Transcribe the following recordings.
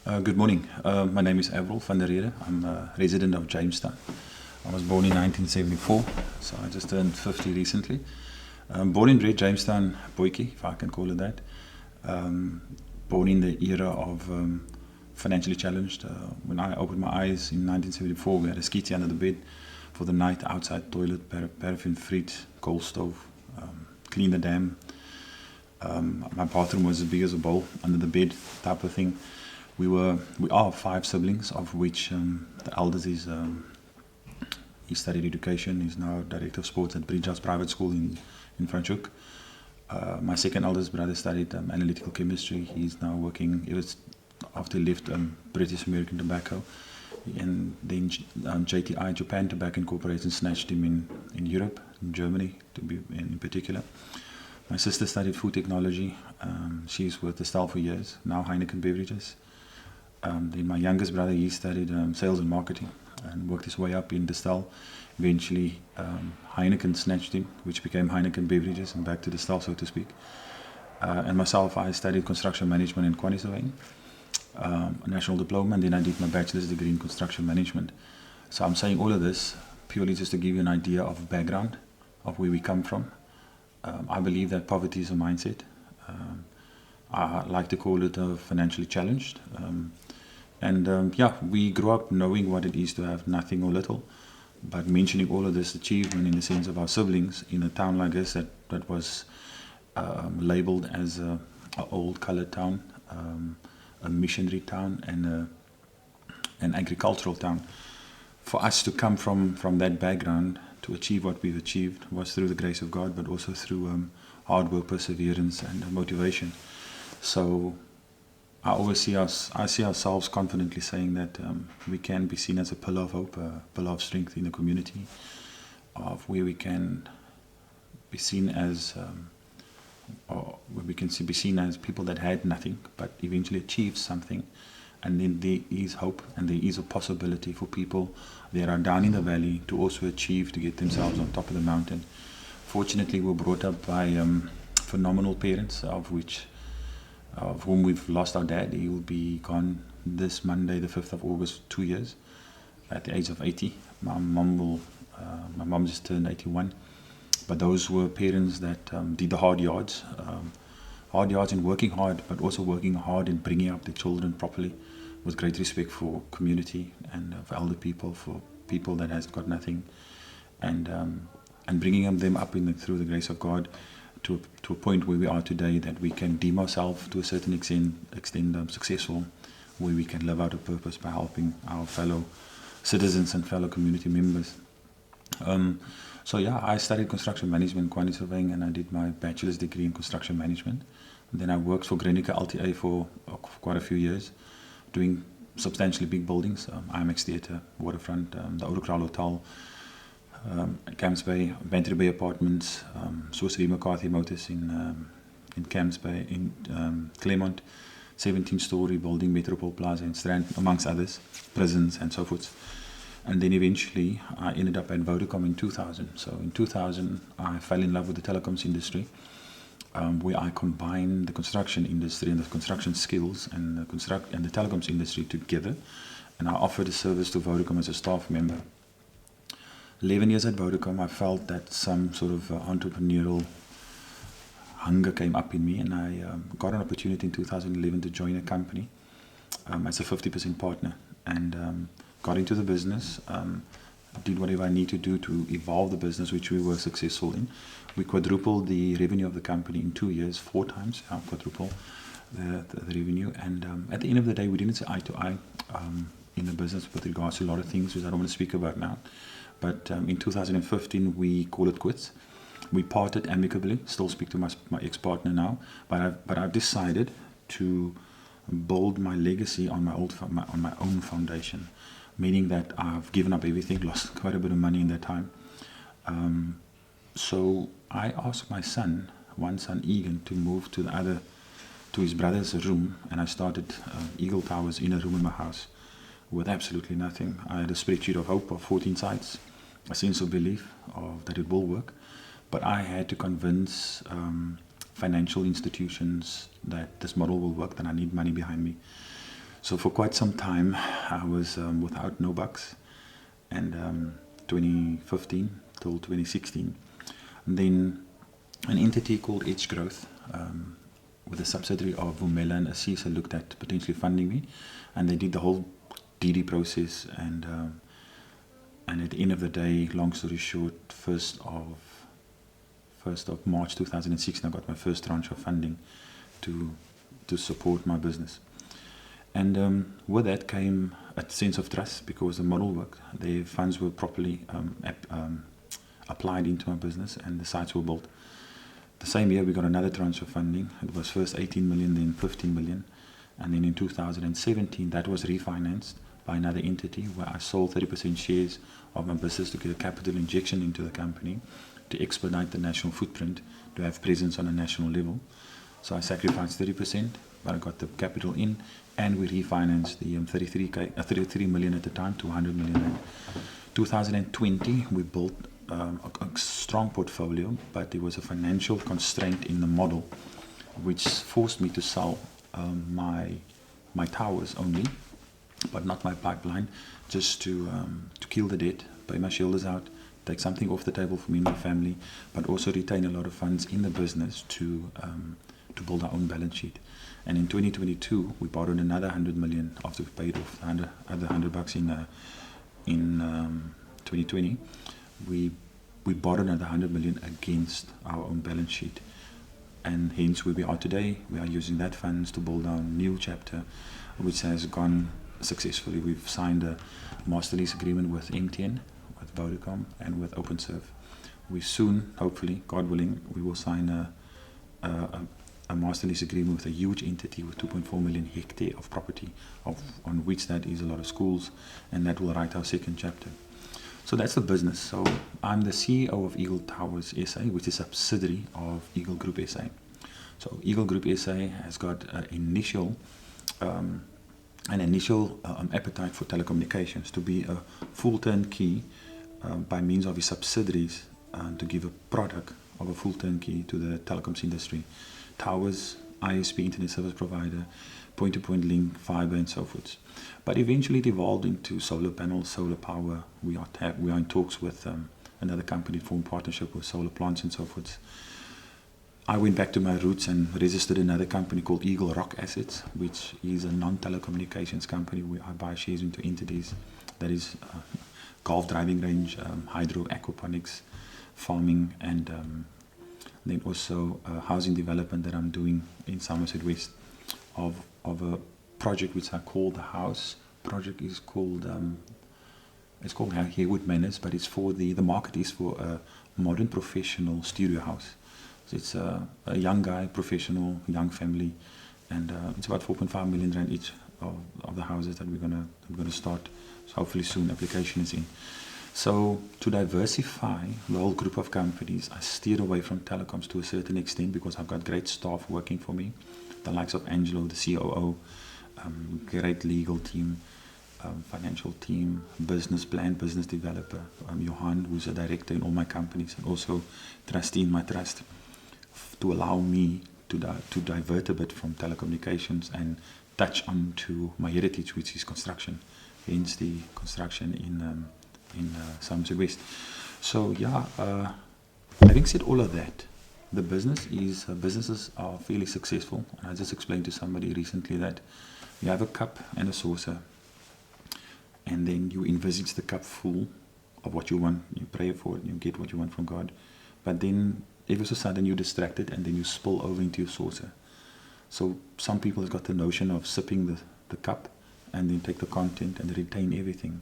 Good morning. My name is Avril van der Rheede. I'm a resident of Jamestown. I was born in 1974, so I just turned 50 recently. Born and bred Jamestown boykie, if I can call it that. Born in the era of financially challenged. When I opened my eyes in 1974, we had a skitty under the bed for the night, outside toilet, paraffin frit, coal stove, clean the dam. My bathroom was as big as a bowl under the bed, type of thing. We are 5 siblings, of which the eldest is he studied education. He's now director of sports at Bridgehouse Private School in Franschhoek. My second eldest brother studied analytical chemistry. He's now working. It was after he left British American Tobacco, and then JTI, Japan Tobacco Incorporated, snatched him in Europe, in Germany to be in particular. My sister studied food technology. She's with Estelle for years, now Heineken Beverages. Then my youngest brother, he studied sales and marketing and worked his way up in Distell. Eventually, Heineken snatched him, which became Heineken Beverages, and back to Distell, so to speak. And myself, I studied construction management in Quanisovain, a national diploma, and then I did my bachelor's degree in construction management. So I'm saying all of this purely just to give you an idea of background, of where we come from. I believe that poverty is a mindset. I like to call it financially challenged. We grew up knowing what it is to have nothing or little, but mentioning all of this achievement in the sense of our siblings in a town like this that was labeled as an old colored town, a missionary town, and an agricultural town. For us to come from that background to achieve what we've achieved was through the grace of God, but also through hard work, perseverance, and motivation. So I see ourselves confidently saying that we can be seen as a pillar of hope, a pillar of strength in the community, of where we can be seen as, be seen as people that had nothing but eventually achieved something, and then there is hope and there is a possibility for people that are down in the valley to also achieve, to get themselves on top of the mountain. Fortunately, we're brought up by phenomenal parents, of whom we've lost our dad. He will be gone this Monday, the 5th of August, 2 years, at the age of 80. My mom just turned 81. But those were parents that did the hard yards in working hard, but also working hard in bringing up the children properly, with great respect for community and for elder people, for people that has got nothing, and bringing them up through the grace of God, to a point where we are today, that we can deem ourselves to a certain extent successful, where we can live out a purpose by helping our fellow citizens and fellow community members. I studied construction management in Quanisovain, and I did my bachelor's degree in construction management. And then I worked for Grenica LTA for quite a few years, doing substantially big buildings, IMAX Theatre, Waterfront, the Avril Hotel, Camps Bay, Bantry Bay Apartments, Swiss Re McCarthy Motors in Camps Bay, in Claremont, 17-story building, Metropole Plaza in Strand, amongst others, prisons and so forth. And then eventually I ended up at Vodacom in 2000. So in 2000 I fell in love with the telecoms industry, where I combined the construction industry and the construction skills and the telecoms industry together, and I offered a service to Vodacom as a staff member. 11 years at Vodacom, I felt that some sort of entrepreneurial hunger came up in me, and I got an opportunity in 2011 to join a company as a 50% partner, and got into the business, did whatever I need to do to evolve the business, which we were successful in. We quadrupled the revenue of the company in 2 years, 4 times, quadruple the revenue, and at the end of the day, we didn't see eye to eye in the business with regards to a lot of things, which I don't want to speak about now. But in 2015, we called it quits. We parted amicably. Still speak to my ex-partner now. But I've decided to build my legacy on my own foundation, meaning that I've given up everything, lost quite a bit of money in that time. So I asked my son, one son Egan, to move to his brother's room, and I started Eagle Towers in a room in my house with absolutely nothing. I had a spreadsheet of hope of 14 sites, a sense of belief that it will work, but I had to convince financial institutions that this model will work, that I need money behind me. So for quite some time, I was without no bucks, and 2015 till 2016. And then an entity called Edge Growth, with a subsidiary of Vumela and Assisa, looked at potentially funding me, and they did the whole DD process, and at the end of the day, long story short, 1st of March 2016, I got my first tranche of funding to support my business. And with that came a sense of trust, because the model worked. The funds were properly applied into my business, and the sites were built. The same year, we got another tranche of funding. It was first 18 million, then 15 million. And then in 2017, that was refinanced by another entity, where I sold 30% shares of my business to get a capital injection into the company to expedite the national footprint, to have presence on a national level. So I sacrificed 30%, but I got the capital in, and we refinanced the 33 million at the time to 100 million. 2020, we built a strong portfolio, but there was a financial constraint in the model, which forced me to sell my towers only, but not my pipeline, just to kill the debt, pay my shareholders out, take something off the table for me and my family, but also retain a lot of funds in the business to build our own balance sheet. And in 2022, we borrowed another 100 million after we paid off the other $100 in 2020. We borrowed another 100 million against our own balance sheet, and hence where we are today. We are using that funds to build our new chapter, which has gone successfully. We've signed a master lease agreement with MTN, with Vodacom, and with OpenServe. We soon, hopefully, God willing, we will sign a master lease agreement with a huge entity with 2.4 million hectares of property, on which that is a lot of schools, and that will write our second chapter. So that's the business. So I'm the CEO of Eagle Towers SA, which is a subsidiary of Eagle Group SA. So Eagle Group SA has got an initial appetite for telecommunications, to be a full turnkey by means of his subsidiaries, to give a product of a full turnkey to the telecoms industry. Towers, ISP, internet service provider, point-to-point link, fiber, and so forth. But eventually it evolved into solar panels, solar power. We are in talks with another company to form partnership with solar plants and so forth. I went back to my roots and registered another company called Eagle Rock Assets, which is a non-telecommunications company where I buy shares into entities. That is golf driving range, hydro, aquaponics, farming, and then also housing development that I'm doing in Somerset West of a project which I call the House. Project is called Haywood Manors, but it's for the market is for a modern professional studio house. So it's a young guy, professional, young family, and it's about 4.5 million rand each of the houses that we're gonna start. So hopefully soon application is in. So to diversify the whole group of companies, I steered away from telecoms to a certain extent, because I've got great staff working for me, the likes of Angelo, the COO, great legal team, financial team, business plan, business developer, Johan, who's a director in all my companies, and also trustee in my trust, to allow me to divert a bit from telecommunications and touch on to my heritage, which is construction, hence the construction in Somerset West. So yeah, having said all of that, the businesses are fairly successful. And I just explained to somebody recently that you have a cup and a saucer, and then you envisage the cup full of what you want, you pray for it, you get what you want from God, but then ever so sudden you're distracted, and then you spill over into your saucer. So some people have got the notion of sipping the cup and then take the content and retain everything.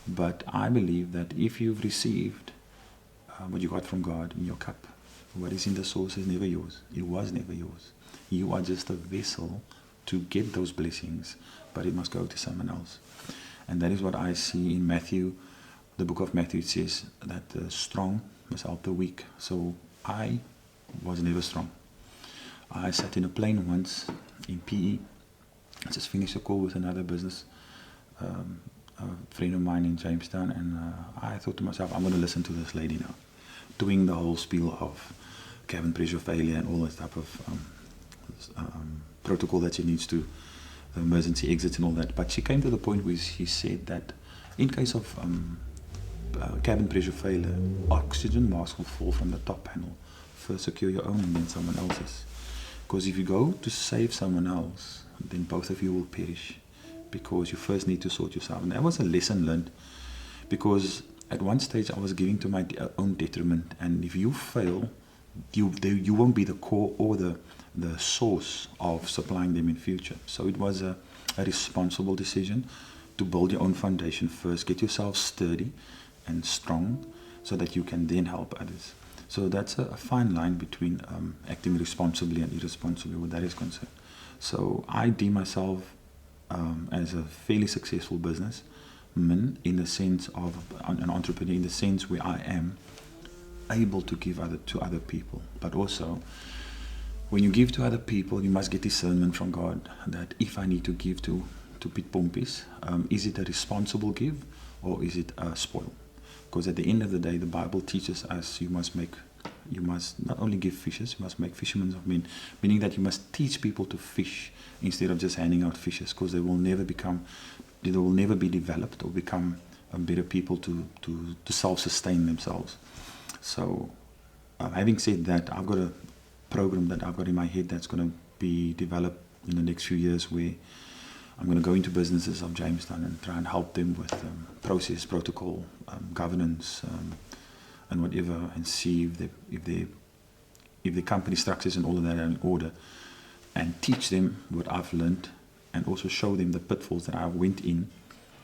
But I believe that if you've received what you got from God in your cup, what is in the saucer is never yours. It was never yours. You are just a vessel to get those blessings, but it must go to someone else. And that is what I see in Matthew. The book of Matthew, it says that the strong must help the weak. So I was never strong. I sat in a plane once in PE. I just finished a call with another business, a friend of mine in Jamestown, and I thought to myself, I'm going to listen to this lady now, doing the whole spiel of cabin pressure failure and all that type of protocol that she needs to the emergency exits and all that. But she came to the point where she said that in case of cabin pressure failure, oxygen mask will fall from the top panel. First secure your own and then someone else's. Because if you go to save someone else, then both of you will perish. Because you first need to sort yourself. And that was a lesson learned. Because at one stage I was giving to my own detriment. And if you fail, you won't be the core or the source of supplying them in future. So it was a responsible decision to build your own foundation first. Get yourself sturdy and strong so that you can then help others. So that's a fine line between acting responsibly and irresponsibly where that is concerned. So I deem myself as a fairly successful businessman in the sense of an entrepreneur, in the sense where I am able to give to other people. But also, when you give to other people, you must get discernment from God that if I need to give to Piet Pompies, is it a responsible give or is it a spoil? Because at the end of the day, the Bible teaches us you must not only give fishes, you must make fishermen of men, meaning that you must teach people to fish instead of just handing out fishes, because they will never be developed or become better people to self-sustain themselves. So, having said that, I've got a program that I've got in my head that's going to be developed in the next few years where I'm going to go into businesses of Jamestown and try and help them with process, protocol, governance, and whatever, and see if the company structures and all of that are in order, and teach them what I've learned, and also show them the pitfalls that I went in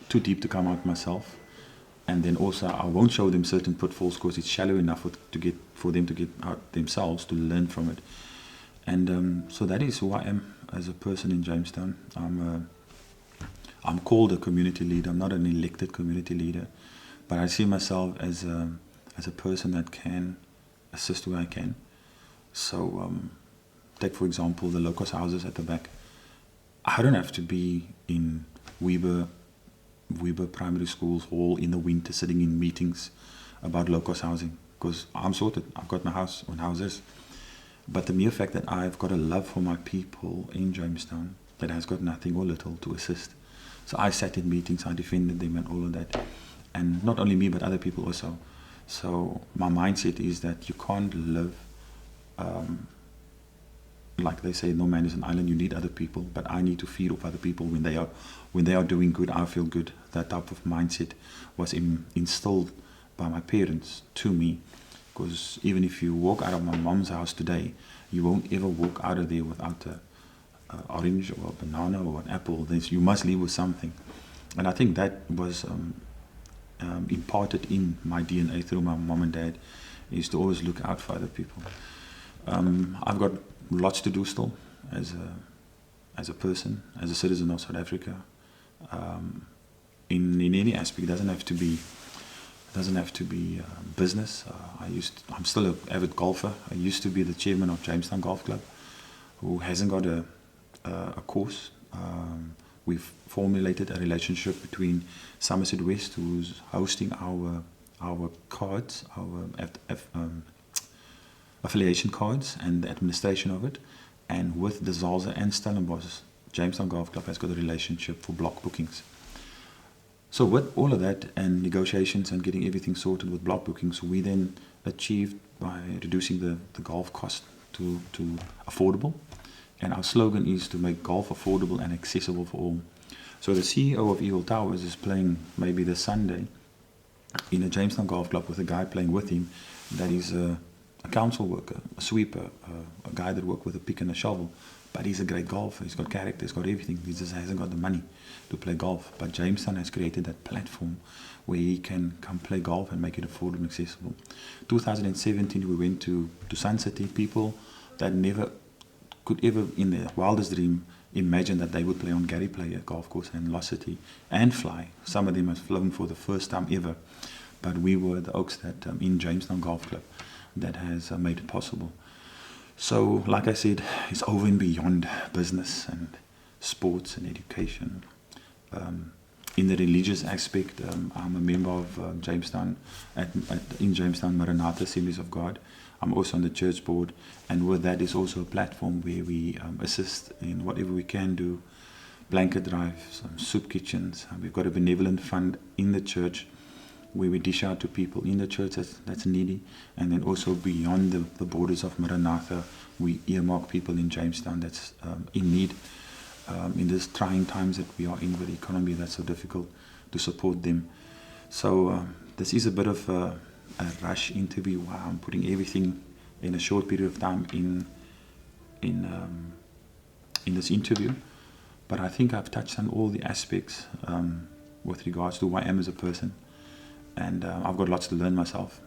too deep to come out myself. And then also I won't show them certain pitfalls because it's shallow enough for them to get out themselves, to learn from it. And so that is who I am as a person in Jamestown. I'm called a community leader. I'm not an elected community leader, but I see myself as a person that can assist where I can. So take for example the locust houses at the back. I don't have to be in Weber Primary School's hall in the winter sitting in meetings about locust housing, because I'm sorted. I've got my house on houses. But the mere fact that I've got a love for my people in Jamestown that has got nothing or little to assist. So I sat in meetings, I defended them and all of that. And not only me, but other people also. So my mindset is that you can't live, like they say, no man is an island. You need other people, but I need to feed off other people when they are doing good. I feel good. That type of mindset was instilled by my parents to me, because even if you walk out of my mom's house today, you won't ever walk out of there without a orange or a banana or an apple. You must leave with something, and I think that was imparted in my DNA through my mom and dad, is to always look out for other people. I've got lots to do still as a person, as a citizen of South Africa. In any aspect, it doesn't have to be business. I'm still an avid golfer. I used to be the chairman of Jamestown Golf Club, who hasn't got a course. We've formulated a relationship between Somerset West, who's hosting our cards, our affiliation cards and the administration of it, and with the Zalza and Stellenbosch, Jamestown Golf Club has got a relationship for block bookings. So with all of that and negotiations and getting everything sorted with block bookings, we then achieved by reducing the golf cost to affordable. And our slogan is to make golf affordable and accessible for all. So the CEO of Eagle Towers is playing maybe this Sunday in a Jamestown Golf Club with a guy playing with him that is a council worker, a sweeper, a guy that works with a pick and a shovel. But he's a great golfer. He's got character, he's got everything. He just hasn't got the money to play golf. But Jamestown has created that platform where he can come play golf and make it affordable and accessible. 2017 we went to Sun City. People that never could ever in their wildest dream imagine that they would play on Gary Player golf course and Lost City and fly. Some of them have flown for the first time ever. But we were the oaks that in Jamestown Golf Club that has made it possible. So, like I said, it's over and beyond business and sports and education. In the religious aspect, I'm a member of Jamestown, in Jamestown Maranatha Assemblies of God. I'm also on the church board, and with that is also a platform where we assist in whatever we can do blanket drive, some soup kitchens. We've got a benevolent fund in the church where we dish out to people in the church that's needy, and then also beyond the borders of Maranatha, we earmark people in Jamestown that's in need. In these trying times that we are in with the economy that's so difficult, to support them. So this is a bit of a rush interview. Wow, I'm putting everything in a short period of time in this interview, but I think I've touched on all the aspects with regards to who I am as a person, and I've got lots to learn myself.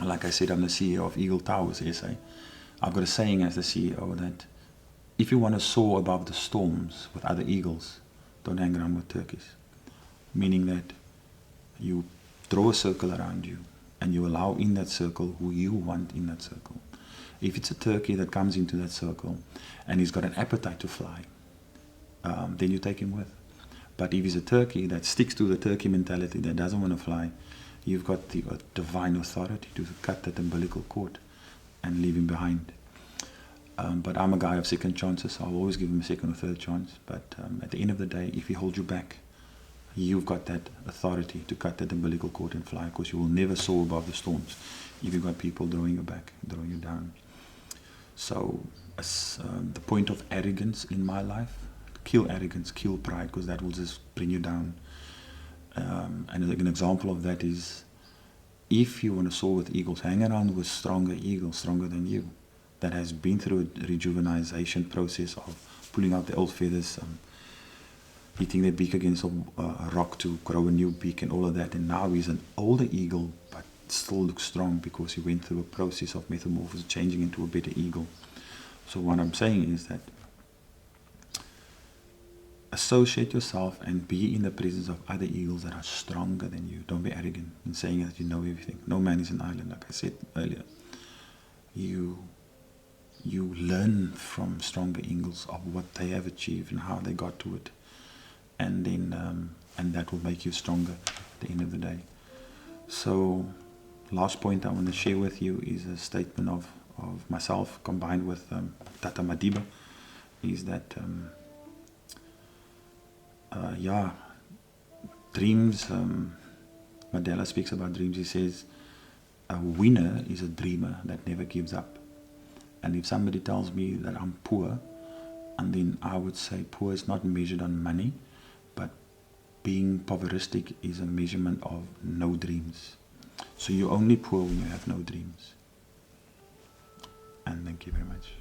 Like I said, I'm the CEO of Eagle Towers SA. I've got a saying as the CEO that if you want to soar above the storms with other eagles, don't hang around with turkeys. Meaning that you draw a circle around you and you allow in that circle who you want in that circle. If it's a turkey that comes into that circle and he's got an appetite to fly, then you take him with. But if he's a turkey that sticks to the turkey mentality, that doesn't want to fly, you've got the divine authority to cut that umbilical cord and leave him behind. But I'm a guy of second chances, so I'll always give him a second or third chance. But at the end of the day, if he holds you back, you've got that authority to cut that umbilical cord and fly, because you will never soar above the storms if you've got people drawing you back, drawing you down. So the point of arrogance in my life, kill arrogance, kill pride, because that will just bring you down. And an example of that is, if you want to soar with eagles, hang around with stronger eagles, stronger than you, that has been through a rejuvenation process of pulling out the old feathers, hitting their beak against a rock to grow a new beak and all of that. And now he's an older eagle, but still looks strong because he went through a process of metamorphosis, changing into a better eagle. So what I'm saying is that associate yourself and be in the presence of other eagles that are stronger than you. Don't be arrogant in saying that you know everything. No man is an island, like I said earlier. You learn from stronger eagles of what they have achieved and how they got to it, and then and that will make you stronger at the end of the day. So last point I want to share with you is a statement of myself combined with Tata Madiba, is that dreams, Mandela speaks about dreams. He says a winner is a dreamer that never gives up. And if somebody tells me that I'm poor, and then I would say poor is not measured on money, but being impoveristic is a measurement of no dreams. So you're only poor when you have no dreams. And thank you very much.